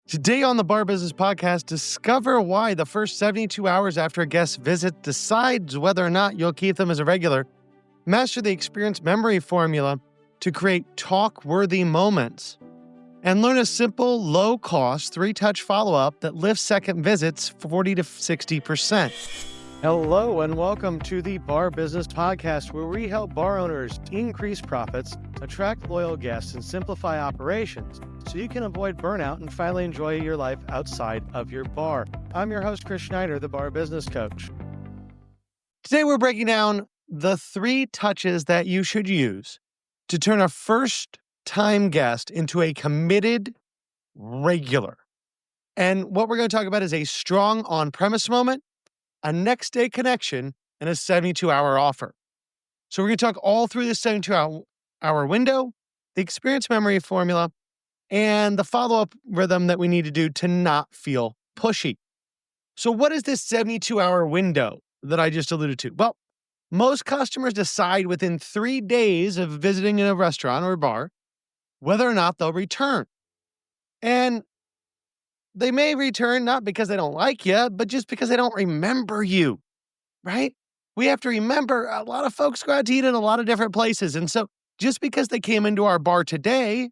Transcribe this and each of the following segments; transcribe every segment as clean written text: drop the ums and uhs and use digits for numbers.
Today on the Bar Business Podcast, discover why the first 72 hours after a guest visit decides whether or not you'll keep them as a regular. Master the experience memory formula to create talk-worthy moments. And learn a simple, low-cost, 3-touch follow-up that lifts second visits 40 to 60%. Hello and welcome to the Bar Business Podcast, where we help bar owners increase profits, attract loyal guests, and simplify operations so you can avoid burnout and finally enjoy your life outside of your bar. I'm your host, Chris Schneider, the Bar Business Coach. Today, we're breaking down the 3 touches that you should use to turn a first-time guest into a committed regular. And what we're going to talk about is a strong on-premise moment, a next-day connection, and a 72-hour offer. So we're going to talk all through this 72-hour window, the experience memory formula, and the follow-up rhythm that we need to do to not feel pushy. So what is this 72-hour window that I just alluded to? Well, most customers decide within 3 days of visiting a restaurant or bar whether or not they'll return. And they may return not because they don't like you, but just because they don't remember you, right? We have to remember a lot of folks go out to eat in a lot of different places. And so just because they came into our bar today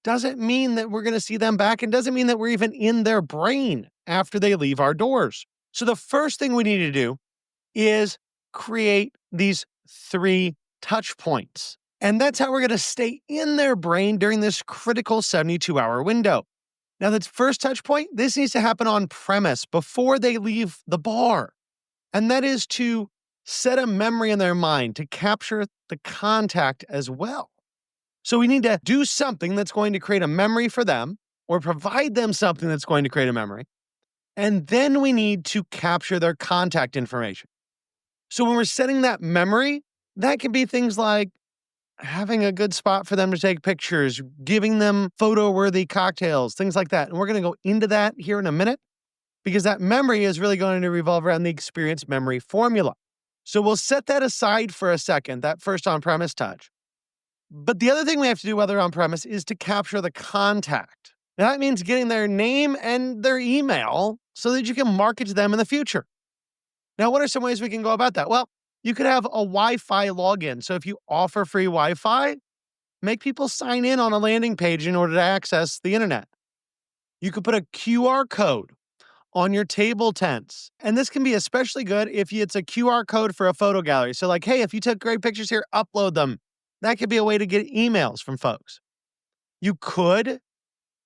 doesn't mean that we're going to see them back, and doesn't mean that we're even in their brain after they leave our doors. So the first thing we need to do is create these 3 touch points. And that's how we're going to stay in their brain during this critical 72-hour window. Now, that's first touch point. This needs to happen on premise before they leave the bar. And that is to set a memory in their mind to capture the contact as well. So we need to do something that's going to create a memory for them, or provide them something that's going to create a memory. And then we need to capture their contact information. So when we're setting that memory, that can be things like having a good spot for them to take pictures, giving them photo-worthy cocktails, things like that. And we're going to go into that here in a minute, because that memory is really going to revolve around the experience memory formula. So we'll set that aside for a second, that first on-premise touch. But the other thing we have to do while they're on-premise is to capture the contact. Now, that means getting their name and their email so that you can market to them in the future. Now, what are some ways we can go about that? Well, you could have a Wi-Fi login. So if you offer free Wi-Fi, make people sign in on a landing page in order to access the internet. You could put a QR code on your table tents. And this can be especially good if it's a QR code for a photo gallery. So like, hey, if you took great pictures here, upload them. That could be a way to get emails from folks. You could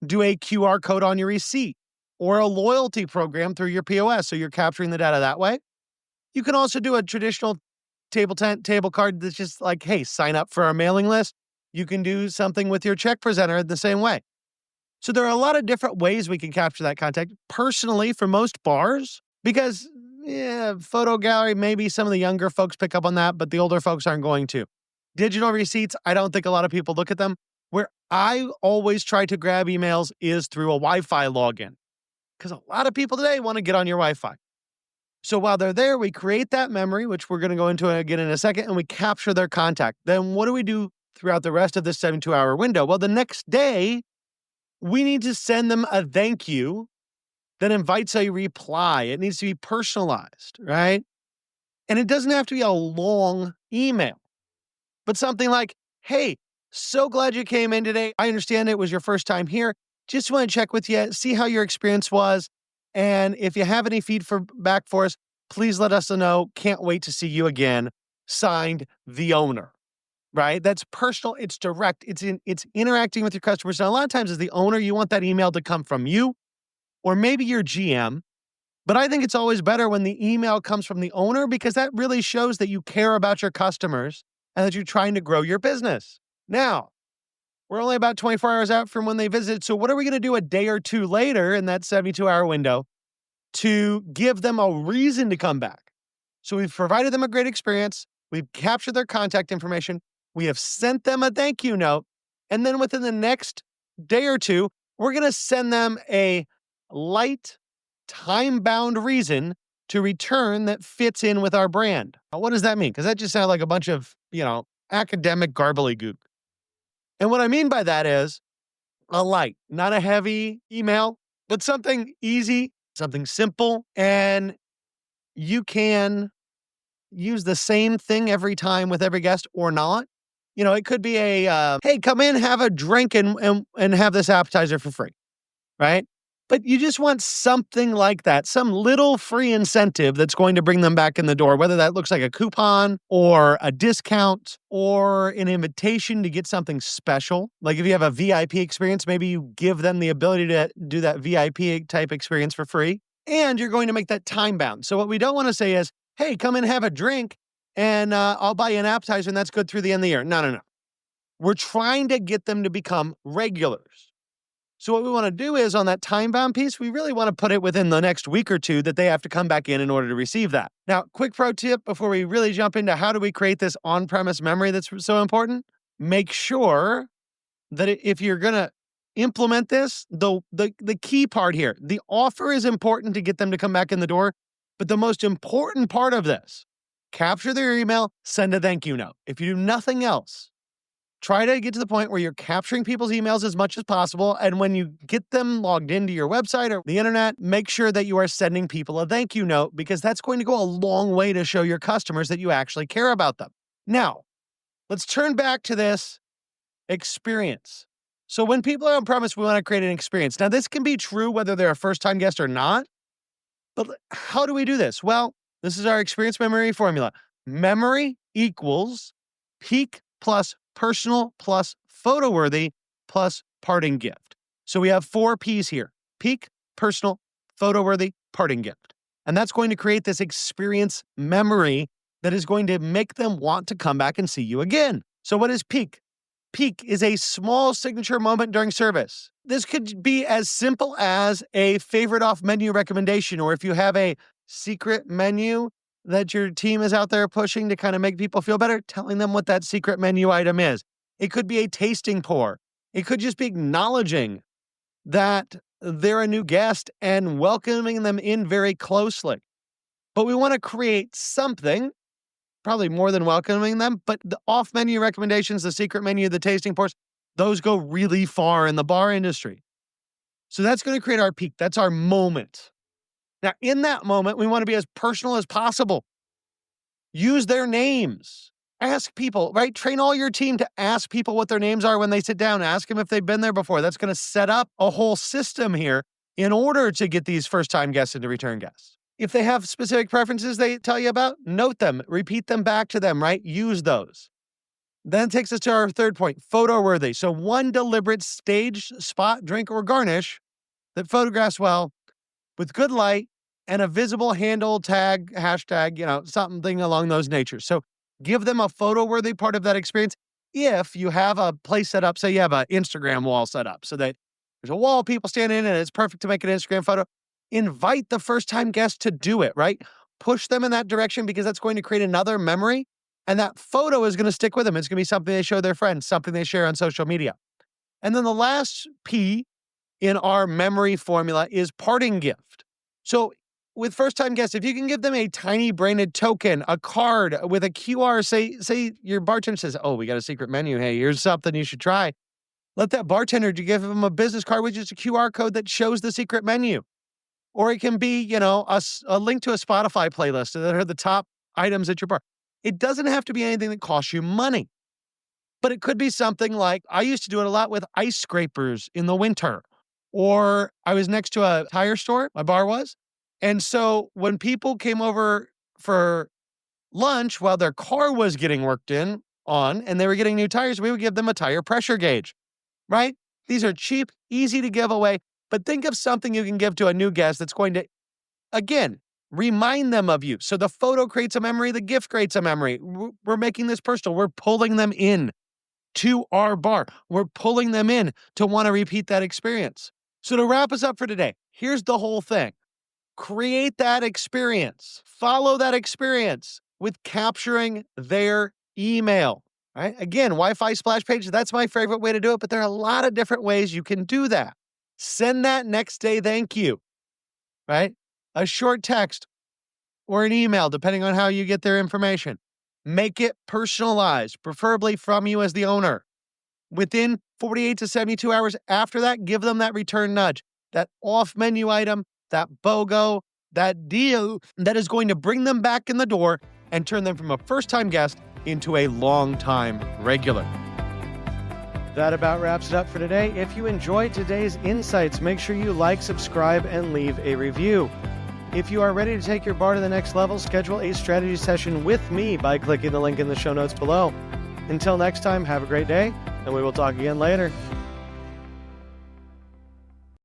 do a QR code on your receipt or a loyalty program through your POS, so you're capturing the data that way. You can also do a traditional table tent, table card that's just like, hey, sign up for our mailing list. You can do something with your check presenter the same way. So there are a lot of different ways we can capture that contact. Personally, for most bars, because photo gallery, maybe some of the younger folks pick up on that, but the older folks aren't going to. Digital receipts, I don't think a lot of people look at them. Where I always try to grab emails is through a Wi-Fi login, because a lot of people today want to get on your Wi-Fi. So while they're there, we create that memory, which we're going to go into again in a second, and we capture their contact. Then what do we do throughout the rest of this 72-hour window? Well, the next day, we need to send them a thank you that invites a reply. It needs to be personalized, right? And it doesn't have to be a long email. But something like, hey, so glad you came in today. I understand it was your first time here. Just want to check with you, see how your experience was. And if you have any feedback for us, please let us know. Can't wait to see you again. Signed, the owner, right? That's personal. It's direct. It's interacting with your customers. Now, a lot of times as the owner, you want that email to come from you or maybe your GM. But I think it's always better when the email comes from the owner, because that really shows that you care about your customers and that you're trying to grow your business. Now, we're only about 24 hours out from when they visit. So what are we going to do a day or two later in that 72-hour window to give them a reason to come back? So we've provided them a great experience. We've captured their contact information. We have sent them a thank you note. And then within the next day or two, we're going to send them a light, time-bound reason to return that fits in with our brand. Now, what does that mean? Because that just sounds like a bunch of, academic garbly-gook. And what I mean by that is a light, not a heavy email, but something easy, something simple, and you can use the same thing every time with every guest or not. It could be hey, come in, have a drink and have this appetizer for free, right? But you just want something like that, some little free incentive that's going to bring them back in the door, whether that looks like a coupon or a discount or an invitation to get something special. Like if you have a VIP experience, maybe you give them the ability to do that VIP type experience for free, and you're going to make that time bound. So what we don't want to say is, hey, come and have a drink and I'll buy you an appetizer and that's good through the end of the year. No, no, no. We're trying to get them to become regulars. So what we want to do is on that time-bound piece, we really want to put it within the next week or two that they have to come back in order to receive that. Now, quick pro tip before we really jump into how do we create this on-premise memory that's so important. Make sure that if you're going to implement this, the key part here, the offer is important to get them to come back in the door, but the most important part of this, capture their email, send a thank you note. If you do nothing else, try to get to the point where you're capturing people's emails as much as possible. And when you get them logged into your website or the internet, make sure that you are sending people a thank you note because that's going to go a long way to show your customers that you actually care about them. Now, let's turn back to this experience. So when people are on premise, we want to create an experience. Now, this can be true whether they're a first-time guest or not, but how do we do this? Well, this is our experience memory formula. Memory equals peak plus personal plus photo worthy plus parting gift. So we have 4 P's here: peak, personal, photo worthy, parting gift. And that's going to create this experience memory that is going to make them want to come back and see you again. So what is peak? Peak is a small signature moment during service. This could be as simple as a favorite off menu recommendation, or if you have a secret menu that your team is out there pushing to kind of make people feel better, telling them what that secret menu item is. It could be a tasting pour. It could just be acknowledging that they're a new guest and welcoming them in very closely. But we want to create something, probably more than welcoming them, but the off-menu recommendations, the secret menu, the tasting pours, those go really far in the bar industry. So that's going to create our peak. That's our moment. Now, in that moment, we want to be as personal as possible. Use their names. Ask people, right? Train all your team to ask people what their names are when they sit down. Ask them if they've been there before. That's going to set up a whole system here in order to get these first-time guests into return guests. If they have specific preferences they tell you about, note them, repeat them back to them, right? Use those. Then it takes us to our third point, photo worthy. So one deliberate stage, spot, drink, or garnish that photographs well with good light and a visible handle, tag, hashtag, something along those natures. So give them a photo worthy part of that experience. If you have a place set up, say you have an Instagram wall set up so that there's a wall people stand in and it's perfect to make an Instagram photo, invite the first time guest to do it, right? Push them in that direction because that's going to create another memory. And that photo is going to stick with them. It's going to be something they show their friends, something they share on social media. And then the last P in our memory formula is parting gift. So with first-time guests, if you can give them a tiny branded token, a card with a QR, say your bartender says, oh, we got a secret menu. Hey, here's something you should try. Let that bartender give them a business card with just a QR code that shows the secret menu. Or it can be, a link to a Spotify playlist that are the top items at your bar. It doesn't have to be anything that costs you money. But it could be something like, I used to do it a lot with ice scrapers in the winter. Or I was next to a tire store, my bar was. And so when people came over for lunch while their car was getting worked on and they were getting new tires, we would give them a tire pressure gauge, right? These are cheap, easy to give away, but think of something you can give to a new guest that's going to, again, remind them of you. So the photo creates a memory, the gift creates a memory. We're making this personal. We're pulling them in to our bar. We're pulling them in to want to repeat that experience. So to wrap us up for today, here's the whole thing. Create that experience. Follow that experience with capturing their email, right? Again, Wi-Fi splash page, that's my favorite way to do it, but there are a lot of different ways you can do that. Send that next day thank you, right? A short text or an email, depending on how you get their information. Make it personalized, preferably from you as the owner. Within 48 to 72 hours after that, give them that return nudge. that off menu item, that BOGO, that deal that is going to bring them back in the door and turn them from a first-time guest into a long-time regular. That about wraps it up for today. If you enjoyed today's insights, make sure you like, subscribe, and leave a review. If you are ready to take your bar to the next level, schedule a strategy session with me by clicking the link in the show notes below. Until next time, have a great day, and we will talk again later.